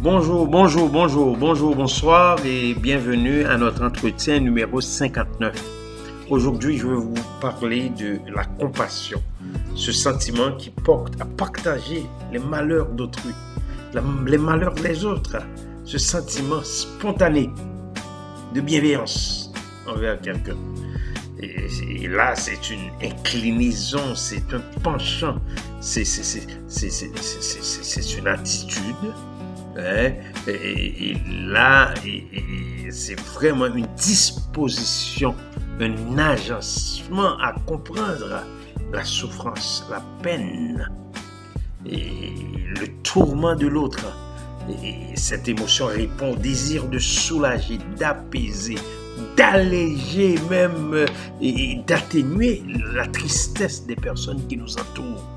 Bonjour, bonsoir et bienvenue à notre entretien numéro 59. Aujourd'hui, je vais vous parler de la compassion, ce sentiment qui porte à partager les malheurs d'autrui, les malheurs des autres, ce sentiment spontané de bienveillance envers quelqu'un. Et là, c'est une inclinaison, c'est un penchant, c'est une attitude. Et là, c'est vraiment une disposition, un agencement à comprendre la souffrance, la peine et le tourment de l'autre. Et cette émotion répond au désir de soulager, d'apaiser, d'alléger même et d'atténuer la tristesse des personnes qui nous entourent.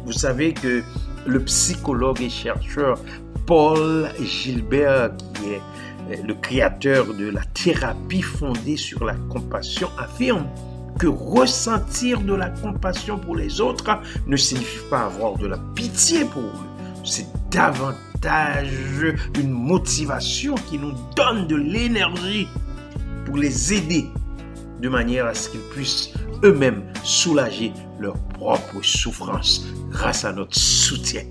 Vous savez que le psychologue et chercheur Paul Gilbert, qui est le créateur de la thérapie fondée sur la compassion, affirme que ressentir de la compassion pour les autres ne signifie pas avoir de la pitié pour eux. C'est davantage une motivation qui nous donne de l'énergie pour les aider de manière à ce qu'ils puissent eux-mêmes soulager leur propre souffrance grâce à notre soutien,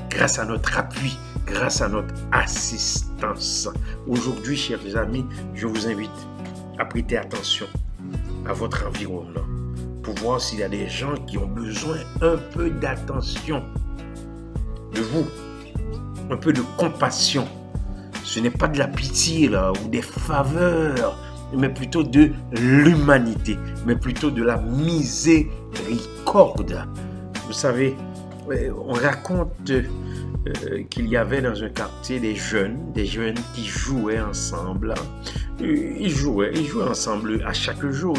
grâce à notre appui, grâce à notre assistance. Aujourd'hui, chers amis, je vous invite à prêter attention à votre environnement pour voir s'il y a des gens qui ont besoin un peu d'attention de vous, un peu de compassion. Ce n'est pas de la pitié là, ou des faveurs, mais plutôt de l'humanité, mais plutôt de la miséricorde. Vous savez, on raconte qu'il y avait dans un quartier des jeunes qui jouaient ensemble. Ils jouaient ensemble à chaque jour.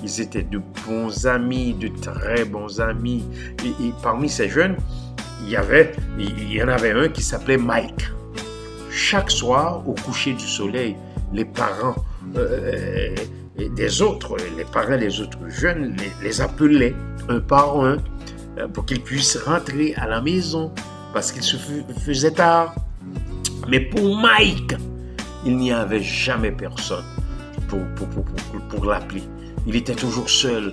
Ils étaient de bons amis, de très bons amis. Et parmi ces jeunes, il y en avait un qui s'appelait Mike. Chaque soir, au coucher du soleil, les parents des autres jeunes les appelaient un par un pour qu'ils puissent rentrer à la maison parce qu'il se faisait tard. Mais pour Mike, il n'y avait jamais personne pour l'appeler. Il était toujours seul.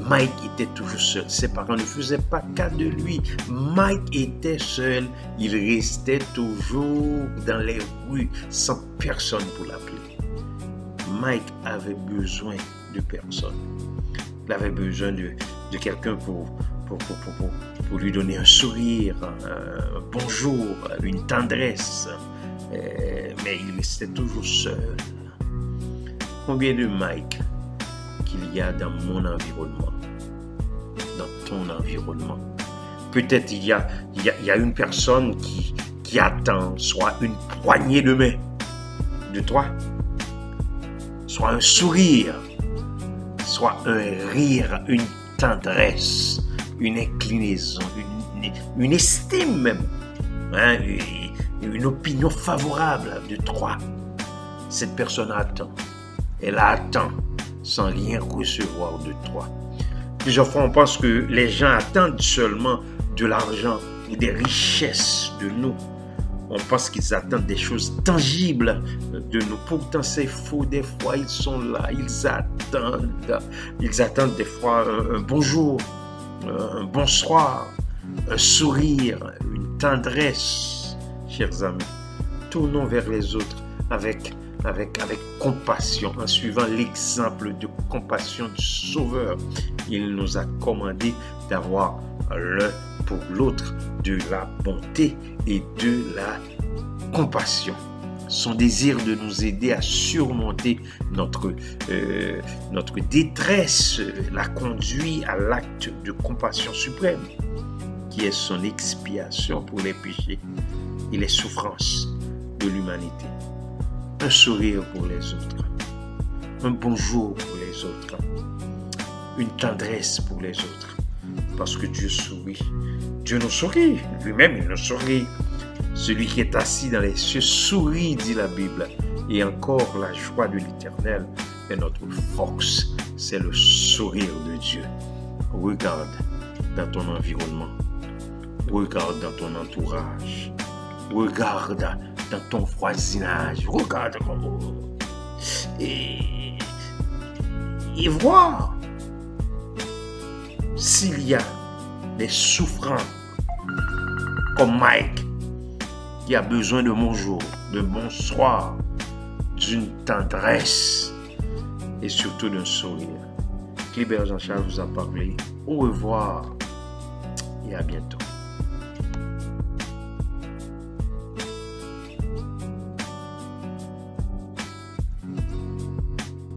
Mike était toujours seul. Ses parents ne faisaient pas cas de lui. Mike était seul. Il restait toujours dans les rues sans personne pour l'appeler. Mike avait besoin de personne. Il avait besoin de quelqu'un pour lui donner un sourire, un bonjour, une tendresse. Mais il restait toujours seul. Combien de Mike qu'il y a dans mon environnement, dans ton environnement? Peut-être il y a une personne qui attend soit une poignée de main de toi, soit un sourire, soit un rire, une tendresse, une inclinaison, une estime même, une opinion favorable de toi. Cette personne attend. Elle attend sans rien recevoir de toi. Plusieurs fois, on pense que les gens attendent seulement de l'argent ou des richesses de nous. On pense qu'ils attendent des choses tangibles de nous. Pourtant, c'est faux. Des fois, ils sont là, ils attendent des fois un bonjour, un bonsoir, un sourire, une tendresse. Chers amis, tournons vers les autres avec compassion, en suivant l'exemple de compassion du Sauveur. Il nous a commandé d'avoir l'un pour l'autre de la bonté et de la compassion. Son désir de nous aider à surmonter notre détresse l'a conduit à l'acte de compassion suprême, qui est son expiation pour les péchés et les souffrances de l'humanité. Un sourire pour les autres, un bonjour pour les autres, une tendresse pour les autres, parce que Dieu sourit. Dieu nous sourit, lui-même il nous sourit. Celui qui est assis dans les cieux sourit, dit la Bible, et encore la joie de l'Éternel est notre force. C'est le sourire de Dieu. Regarde dans ton environnement, regarde dans ton entourage, Regarde dans ton voisinage. Regarde comment. Et voir s'il y a des souffrants comme Mike qui a besoin de bonjour, de bonsoir, d'une tendresse et surtout d'un sourire. Clébert Jean-Charles vous a parlé. Au revoir et à bientôt.